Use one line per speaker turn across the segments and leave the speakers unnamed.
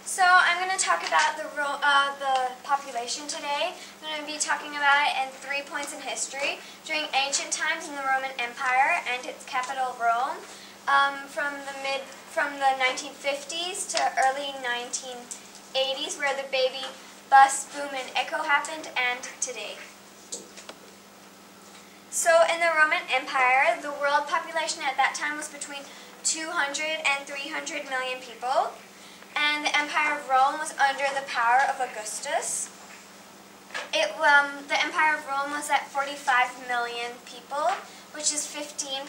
So I'm going to talk about the population today. I'm going to be talking about it in 3 points in history. During ancient times in the Roman Empire and its capital Rome, from the 1950s to early 1980s, where the baby bust, boom, and echo happened, and today. So in the Roman Empire, the world population at that time was between 200 and 300 million people. And the Empire of Rome was under the power of Augustus. The Empire of Rome was at 45 million people, which is 15%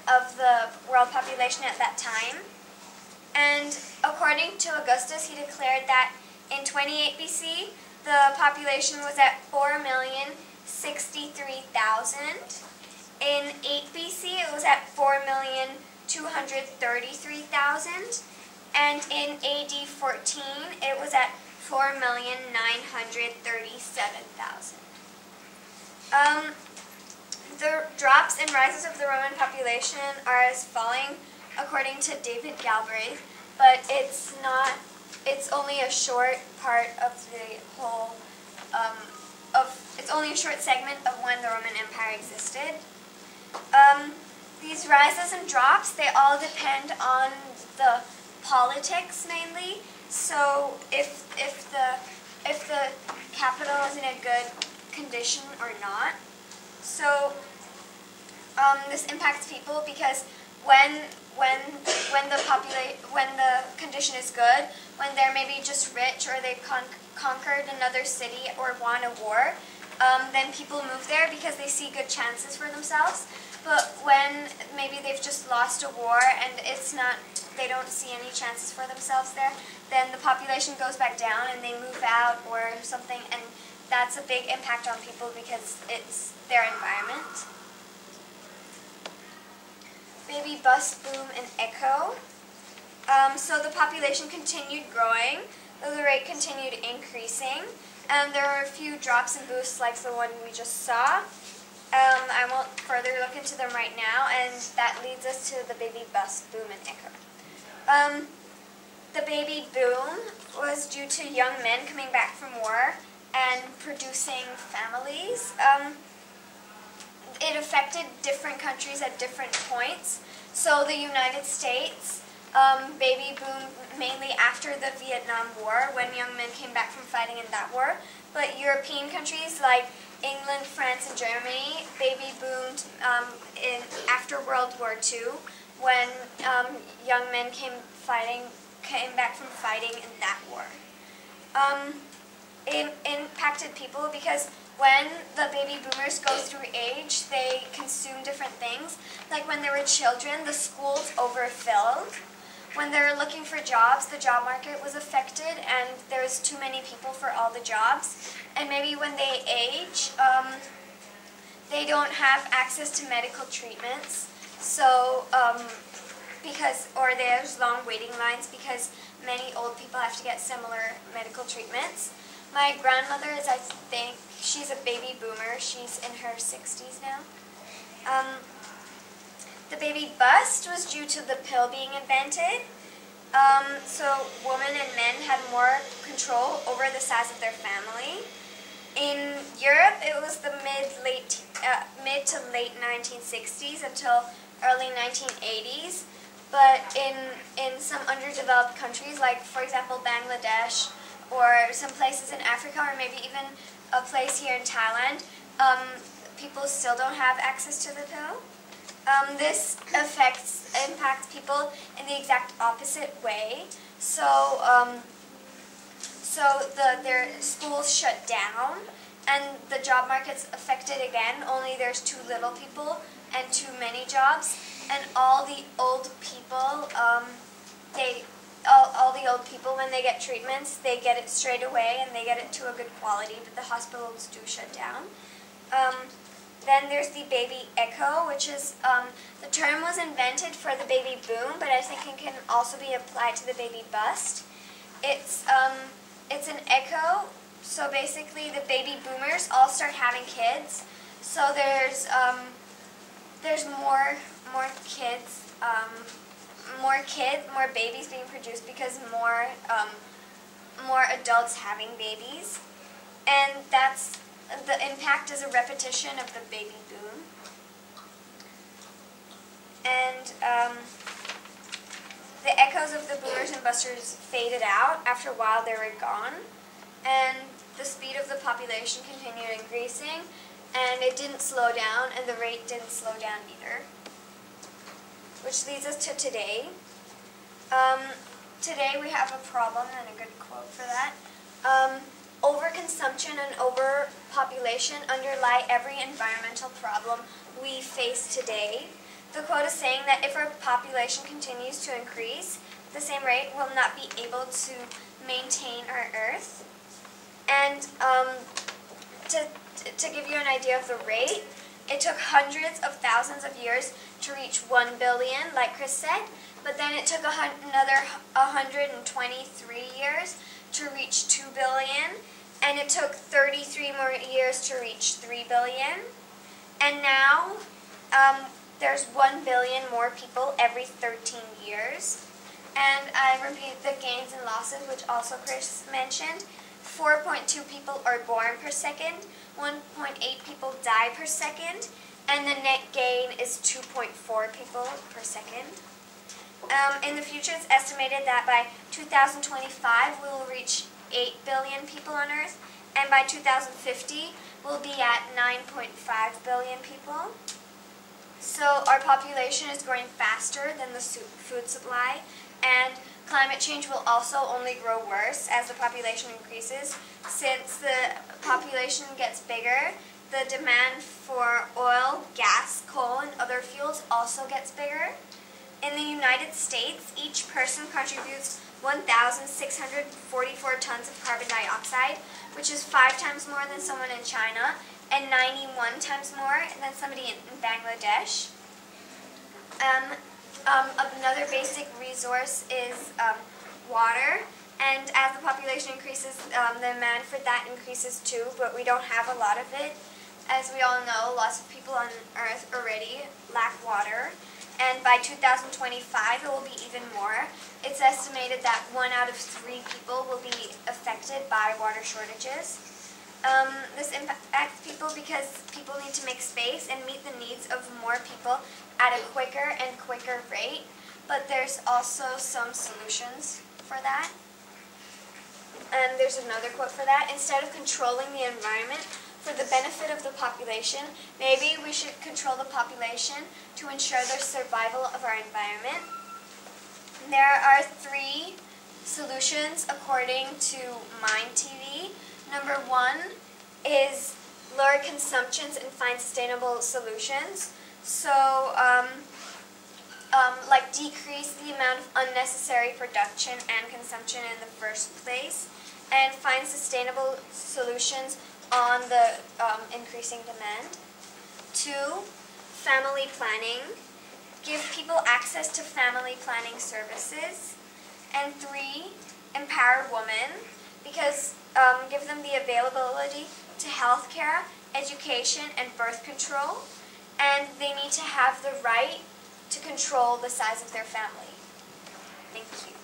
of the world population at that time. And according to Augustus, he declared that in 28 BC, the population was at 4,063,000. In 8 BC, it was at 4,233,000. And in AD 14, it was at 4,937,000. The drops and rises of the Roman population are as following, according to David Galbraith, but it's only a short part of the whole, it's only a short segment of when the Roman Empire existed. These rises and drops, they all depend on the politics mainly. So if the capital is in a good condition or not. So this impacts people because when the condition is good, when they're maybe just rich or they've conquered another city or won a war, then people move there because they see good chances for themselves. But when maybe they've just lost a war and they don't see any chances for themselves there, then the population goes back down and they move out or something, and that's a big impact on people because it's their environment. Baby bust, boom, and echo. So the population continued growing, though the rate continued increasing. There were a few drops and boosts like the one we just saw. I won't further look into them right now, and that leads us to the baby bust, boom, and echo. The baby boom was due to young men coming back from war and producing families. It affected different countries at different points. So the United States, baby boom mainly after the Vietnam War when young men came back from fighting in that war. But European countries like England, France, and Germany, baby boomed after World War II when young men came back from fighting in that war. It impacted people because when the baby boomers go through age, they consume different things. Like when they were children, the schools overfilled. When they were looking for jobs, the job market was affected and there was too many people for all the jobs. And maybe when they age, they don't have access to medical treatments. So, or there's long waiting lines because many old people have to get similar medical treatments. My grandmother is, I think, she's a baby boomer. She's in her 60s now. The baby bust was due to the pill being invented. So women and men had more control over the size of their family. In Europe, it was the mid to late 1960s until early 1980s. But in some underdeveloped countries, like for example Bangladesh, or some places in Africa, or maybe even a place here in Thailand, people still don't have access to the pill. This impacts people in the exact opposite way. So, their schools shut down, and the job market's affected again. Only there's too little people and too many jobs, and all the old people, all the old people, when they get treatments, they get it straight away and they get it to a good quality, but the hospitals do shut down. Then there's the baby echo, which is, the term was invented for the baby boom, but I think it can also be applied to the baby bust. It's an echo, so basically the baby boomers all start having kids. So there's more kids, more babies being produced because more more adults having babies, and that's the impact is a repetition of the baby boom. And the echoes of the boomers and busters faded out. After a while they were gone, and the speed of the population continued increasing, and it didn't slow down, and the rate didn't slow down either. Which leads us to today. Today we have a problem, and a good quote for that. Overconsumption and overpopulation underlie every environmental problem we face today. The quote is saying that if our population continues to increase at the same rate, we'll not be able to maintain our Earth. And to give you an idea of the rate, it took hundreds of thousands of years to reach 1 billion, like Chris said, but then it took another 123 years to reach 2 billion, and it took 33 more years to reach 3 billion, and now there's 1 billion more people every 13 years. And I repeat the gains and losses, which also Chris mentioned. 4.2 people are born per second, 1.8 people die per second, and the net gain is 2.4 people per second. In the future, it's estimated that by 2025, we will reach 8 billion people on Earth, and by 2050, we'll be at 9.5 billion people. So our population is growing faster than the food supply, and climate change will also only grow worse as the population increases. Since the population gets bigger, the demand for oil, gas, coal, and other fuels also gets bigger. In the United States, each person contributes 1,644 tons of carbon dioxide, which is 5 times more than someone in China, and 91 times more than somebody in Bangladesh. Another basic resource is water, and as the population increases, the demand for that increases too, but we don't have a lot of it. As we all know, lots of people on Earth already lack water, and by 2025 it will be even more. It's estimated that 1 out of 3 people will be affected by water shortages. This impacts people because people need to make space and meet the needs of more people at a quicker and quicker rate, but there's also some solutions for that. And there's another quote for that. Instead of controlling the environment for the benefit of the population, maybe we should control the population to ensure the survival of our environment. There are 3 solutions according to Mind TV. Number 1 is lower consumptions and find sustainable solutions. So, like decrease the amount of unnecessary production and consumption in the first place, and find sustainable solutions on the increasing demand. 2, family planning. Give people access to family planning services. And 3, empower women, because give them the availability to healthcare, education, and birth control, and they need to have the right to control the size of their family. Thank you.